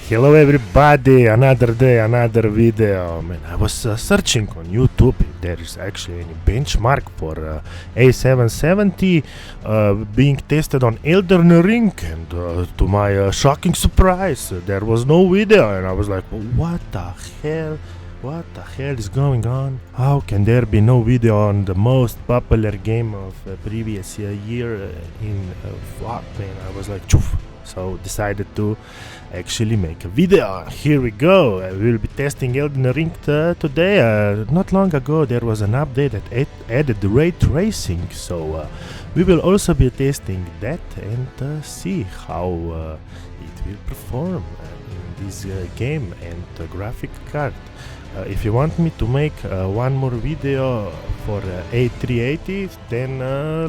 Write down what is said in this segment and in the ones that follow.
Hello everybody, another day, another video. Man, I was searching on YouTube if there is actually any benchmark for A770 being tested on Elden Ring, and to my shocking surprise, there was no video, and I was like, what the hell? What the hell is going on? How can there be no video on the most popular game of previous year fuck, man, I was like, choof. So decided to actually make a video. Here we go. We will be testing Elden Ring today. Not long ago there was an update that added ray tracing, so we will also be testing that and see how it will perform in this game and graphic card. If you want me to make one more video for A380, then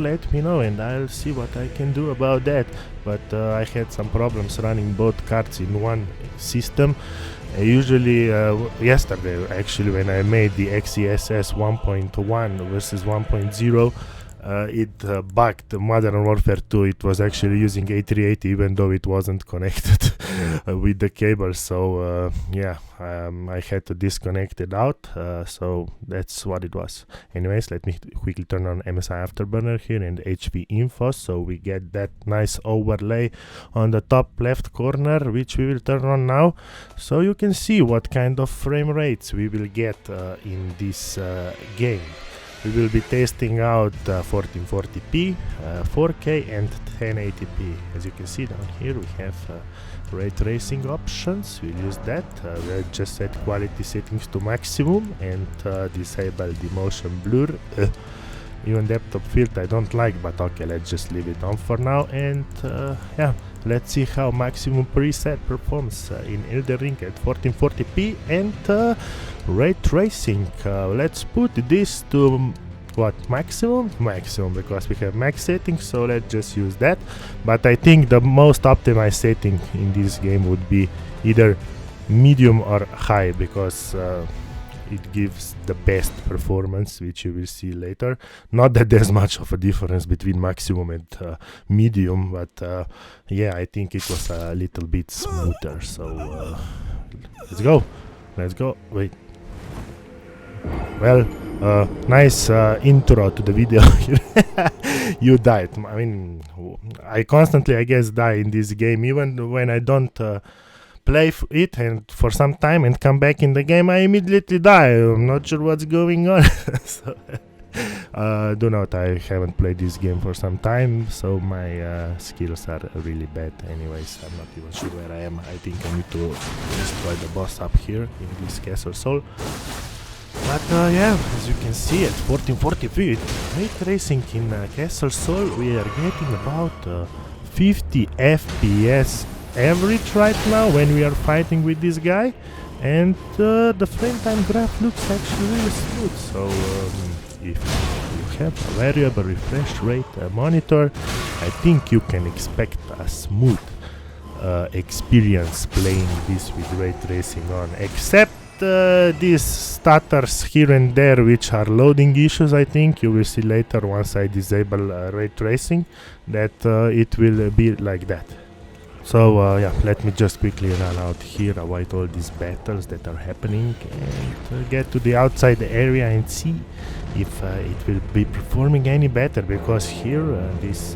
let me know and I'll see what I can do about that. But I had some problems running both cards in one system. Usually yesterday actually, when I made the XeSS 1.1 versus 1.0, it bugged Modern Warfare 2. It was actually using A380 even though it wasn't connected with the cable, so I had to disconnect it out, so that's what it was. Anyways, let me quickly turn on MSI Afterburner here and HP info, so we get that nice overlay on the top left corner, which we will turn on now, so you can see what kind of frame rates we will get in this game. We will be testing out 1440p, 4K and 1080p. As you can see down here we have ray tracing options. We'll use that. We'll just set quality settings to maximum and disable the motion blur. Even depth of field I don't like, but okay, let's just leave it on for now. And let's see how maximum preset performs in Elden Ring at 1440p and ray tracing. Let's put this to what, maximum, because we have max settings, so let's just use that. But I think the most optimized setting in this game would be either medium or high, because it gives the best performance, which you will see later. Not that there's much of a difference between maximum and medium, but I think it was a little bit smoother. So let's go. Wait. Well, nice intro to the video. You died. I mean, I constantly, I guess, die in this game, even when I don't play it and for some time and come back in the game, I immediately die. I'm not sure what's going on. So, do note, I haven't played this game for some time, so my skills are really bad. Anyways, I'm not even sure where I am. I think I need to destroy the boss up here in this Castle Soul. But as you can see, at 1440p with ray tracing in Castle Soul, we are getting about 50 FPS average right now when we are fighting with this guy, and the frame time graph looks actually really smooth. So if you have a variable refresh rate monitor, I think you can expect a smooth experience playing this with ray tracing on, except these stutters here and there, which are loading issues. I think you will see later once I disable ray tracing that it will be like that. So let me just quickly run out here, avoid all these battles that are happening, and get to the outside area and see if it will be performing any better, because here these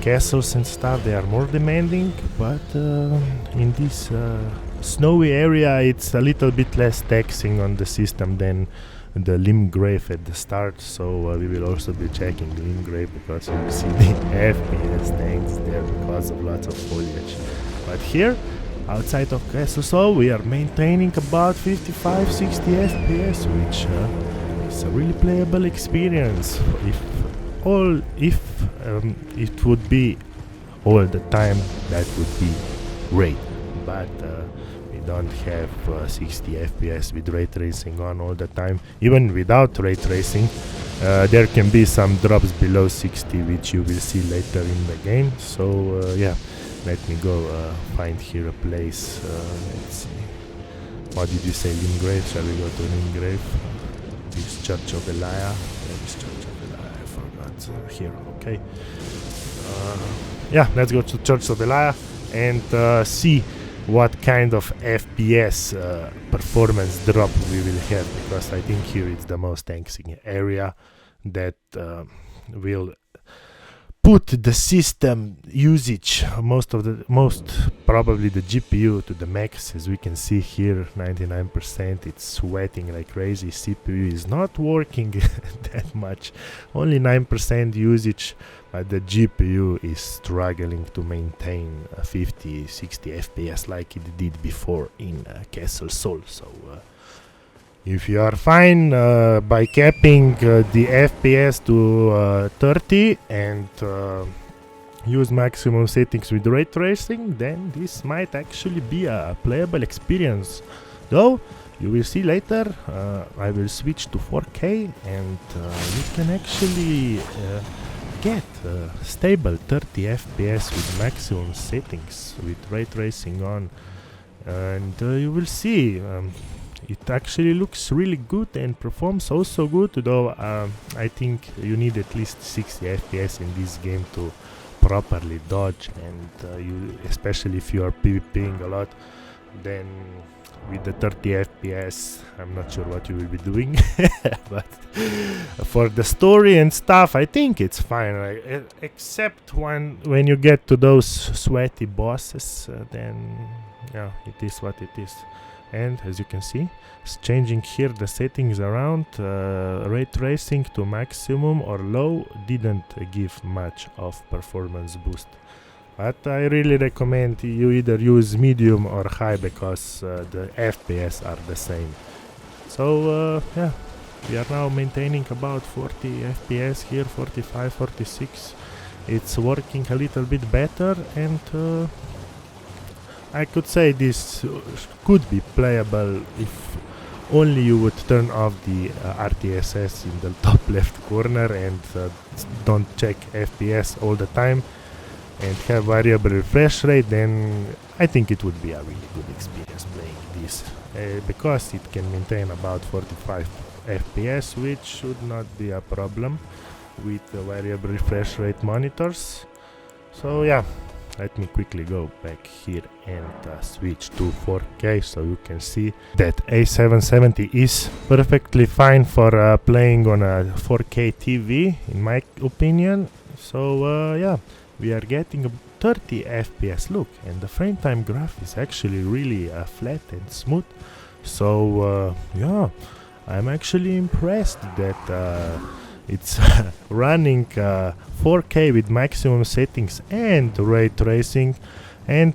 castles and stuff, they are more demanding, but in this snowy area it's a little bit less taxing on the system than the Limgrave at the start. So we will also be checking the Limgrave, because you will see the FPS tanks there because of lots of foliage. But here outside of Castle Soul we are maintaining about 55-60 FPS, which is a really playable experience. If it would be all the time, that would be great, but we don't have 60 FPS with ray tracing on all the time. Even without ray tracing, there can be some drops below 60, which you will see later in the game. So let me go find here a place. Let's see, what did you say, Limgrave? Shall we go to Limgrave? This Church of Elia. This Church of Elia, I forgot. Here, okay. Let's go to Church of Elia and see what kind of FPS performance drop we will have, because I think here it's the most taxing area that will put the system usage, most probably the GPU to the max. As we can see here, 99%, it's sweating like crazy. CPU is not working that much, only 9% usage, but the GPU is struggling to maintain 50, 60 FPS like it did before in Castle Sol. So if you are fine by capping the FPS to 30 and use maximum settings with ray tracing, then this might actually be a playable experience. Though you will see later, I will switch to 4K and you can actually get stable 30 FPS with maximum settings with ray tracing on, and you will see it actually looks really good and performs also good, though I think you need at least 60 FPS in this game to properly dodge, and you, especially if you are PvPing a lot, then with the 30 FPS I'm not sure what you will be doing. But for the story and stuff, I think it's fine, except when you get to those sweaty bosses, then yeah, it is what it is. And as you can see, it's changing here the settings around, ray tracing to maximum or low didn't give much of performance boost, but I really recommend you either use medium or high, because the FPS are the same. So yeah, we are now maintaining about 40 FPS here, 45, 46. It's working a little bit better, and I could say this could be playable if only you would turn off the RTSS in the top left corner and don't check FPS all the time and have variable refresh rate. Then I think it would be a really good experience playing this, because it can maintain about 45 FPS, which should not be a problem with the variable refresh rate monitors. So yeah, let me quickly go back here and switch to 4K, so you can see that A770 is perfectly fine for playing on a 4K TV, in my opinion. So yeah, we are getting a 30 FPS look, and the frame time graph is actually really flat and smooth. So yeah, I'm actually impressed that it's running 4K with maximum settings and ray tracing, and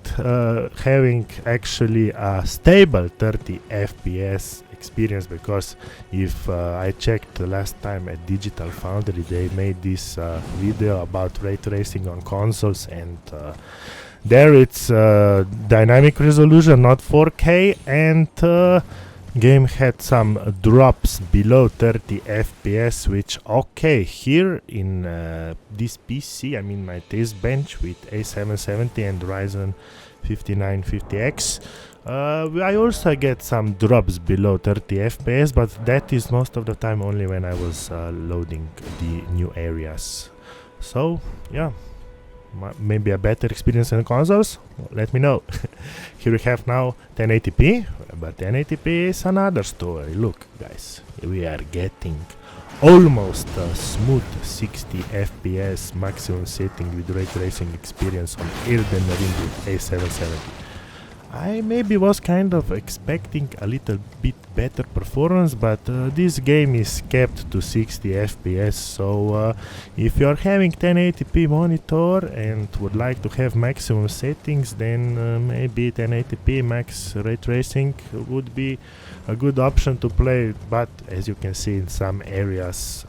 having actually a stable 30 FPS experience, because if I checked last time at Digital Foundry, they made this video about ray tracing on consoles, and there it's dynamic resolution, not 4K, and game had some drops below 30 FPS, which okay, here in this PC, I mean my test bench with A770 and Ryzen 5950X, I also get some drops below 30 FPS, but that is most of the time only when I was loading the new areas. So yeah, maybe a better experience in consoles, let me know. Here we have now 1080p, but 1080p is another story. Look guys, we are getting almost a smooth 60 FPS maximum setting with ray tracing experience on Elden Ring with A770. I maybe was kind of expecting a little bit better performance, but this game is capped to 60 FPS, so if you are having 1080p monitor and would like to have maximum settings, then maybe 1080p max ray tracing would be a good option to play. But as you can see, in some areas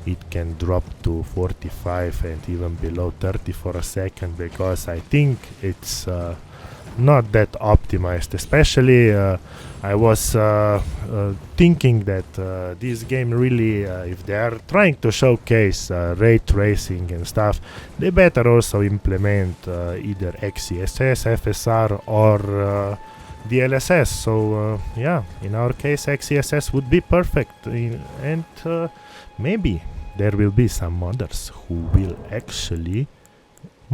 it can drop to 45 and even below 30 for a second, because I think it's not that optimized. Especially I was thinking that this game really, if they are trying to showcase ray tracing and stuff, they better also implement either XeSS, FSR, or DLSS. So yeah, in our case XeSS would be perfect, and maybe there will be some modders who will actually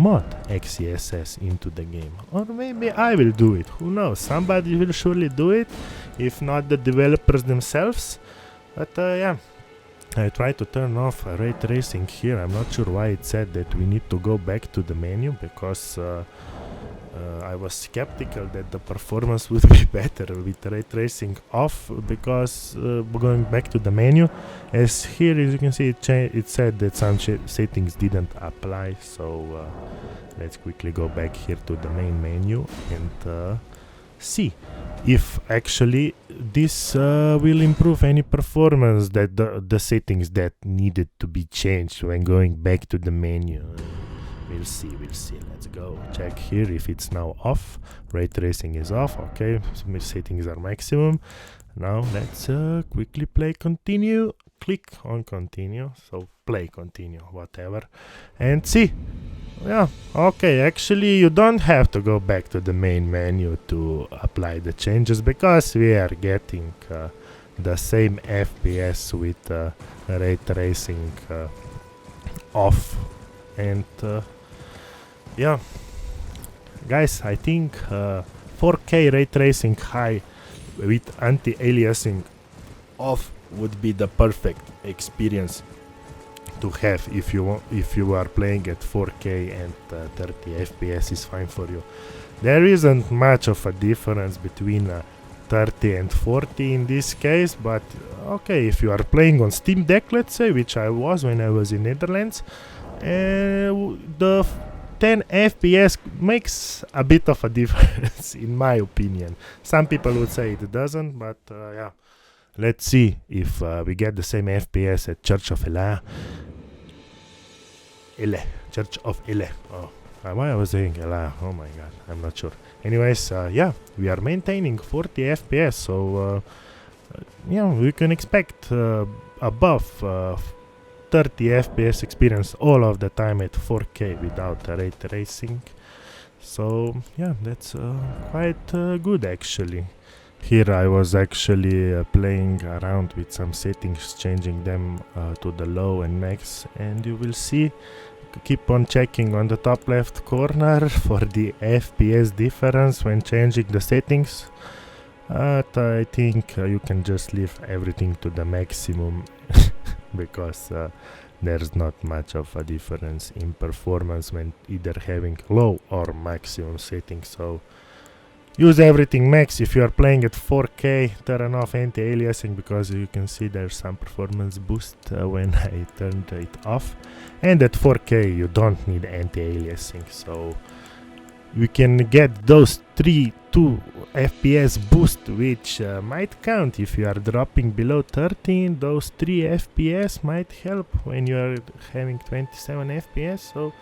mod XeSS into the game. Or maybe I will do it, who knows, somebody will surely do it, if not the developers themselves. But yeah, I try to turn off ray tracing here. I'm not sure why it said that we need to go back to the menu, because I was skeptical that the performance would be better with ray tracing off, because going back to the menu, as here as you can see it said that some settings didn't apply. So let's quickly go back here to the main menu and see if actually this will improve any performance, that the settings that needed to be changed when going back to the menu. We'll see. Let's go check here if it's now off. Ray tracing is off. Okay, so settings are maximum. Now let's quickly play continue. Click on continue. So play continue, whatever, and see. Yeah, okay, actually you don't have to go back to the main menu to apply the changes, because we are getting the same FPS with ray tracing off. And yeah, guys, I think 4K ray tracing high with anti-aliasing off would be the perfect experience to have if you are playing at 4K, and 30 FPS is fine for you. There isn't much of a difference between 30 and 40 in this case, but okay, if you are playing on Steam Deck, let's say, which I was when I was in Netherlands, the 10 FPS makes a bit of a difference in my opinion. Some people would say it doesn't, but yeah, let's see if we get the same FPS at Church of Ele. Oh, why I was saying Ele? Oh my god, I'm not sure. Anyways, yeah, we are maintaining 40 FPS, so yeah, we can expect above 30 FPS experience all of the time at 4K without ray tracing. So yeah, that's quite good actually. Here I was actually playing around with some settings, changing them to the low and max, and you will see, keep on checking on the top left corner for the FPS difference when changing the settings. But I think you can just leave everything to the maximum because there's not much of a difference in performance when either having low or maximum settings. So use everything max. If you are playing at 4K, turn off anti-aliasing, because you can see there's some performance boost when I turned it off. And at 4K you don't need anti-aliasing, so we can get those 2 FPS boost, which might count if you are dropping below 13. Those 3 FPS might help when you are having 27 FPS. So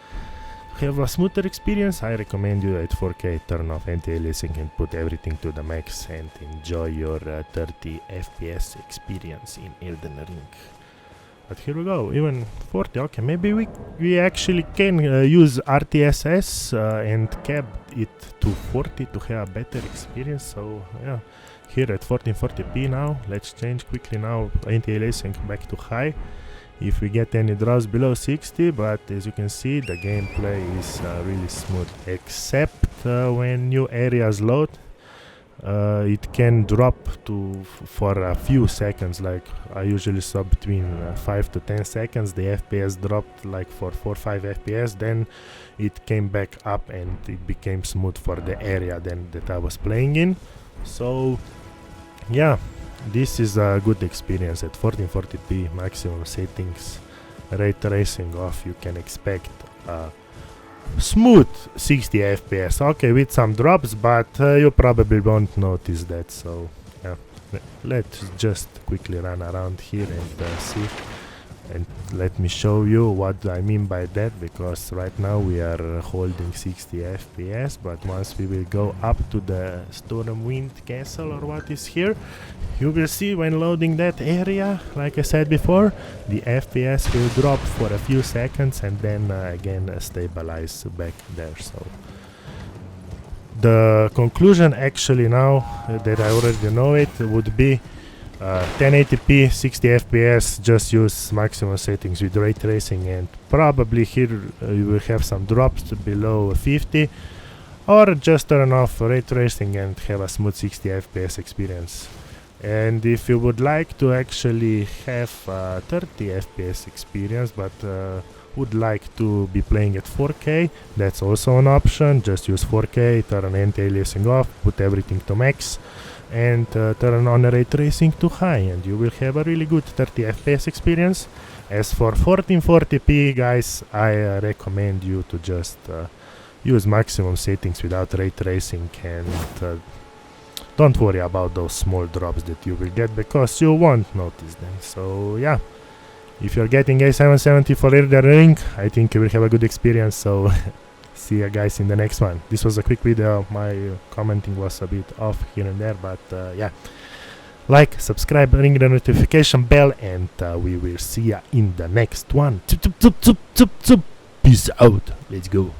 have a smoother experience, I recommend you at 4K turn off anti-aliasing and put everything to the max and enjoy your 30 FPS experience in Elden Ring. But here we go, even 40. Okay, maybe we actually can use RTSS and cap it to 40 to have a better experience. So yeah, here at 1440p now. Let's change quickly now anti-aliasing back to high if we get any draws below 60, but as you can see the gameplay is really smooth, except when new areas load. It can drop for a few seconds, like I usually saw between 5 to 10 seconds. The FPS dropped like for 4-5 FPS, then it came back up and it became smooth for the area then that I was playing in. So yeah, this is a good experience at 1440p maximum settings, ray tracing off. You can expect smooth 60 FPS, okay, with some drops, but you probably won't notice that. So yeah, let's just quickly run around here and see, and let me show you what I mean by that, because right now we are holding 60 FPS, but once we will go up to the Stormwind Castle or what is here, you will see when loading that area, like I said before, the FPS will drop for a few seconds and then again stabilize back there. So the conclusion actually now that I already know it would be 1080p 60 fps, just use maximum settings with ray tracing, and probably here you will have some drops below 50, or just turn off ray tracing and have a smooth 60 fps experience. And if you would like to actually have a 30 fps experience but would like to be playing at 4K, that's also an option. Just use 4K, turn anti-aliasing off, put everything to max, and turn on ray tracing to high, and you will have a really good 30 fps experience. As for 1440p, guys, I recommend you to just use maximum settings without ray tracing, and don't worry about those small drops that you will get, because you won't notice them. So yeah, if you're getting A770 for Elden Ring, I think you will have a good experience. So see you guys in the next one. This was a quick video. My commenting was a bit off here and there, but yeah, like, subscribe, ring the notification bell, and we will see you in the next one. Peace out. Let's go.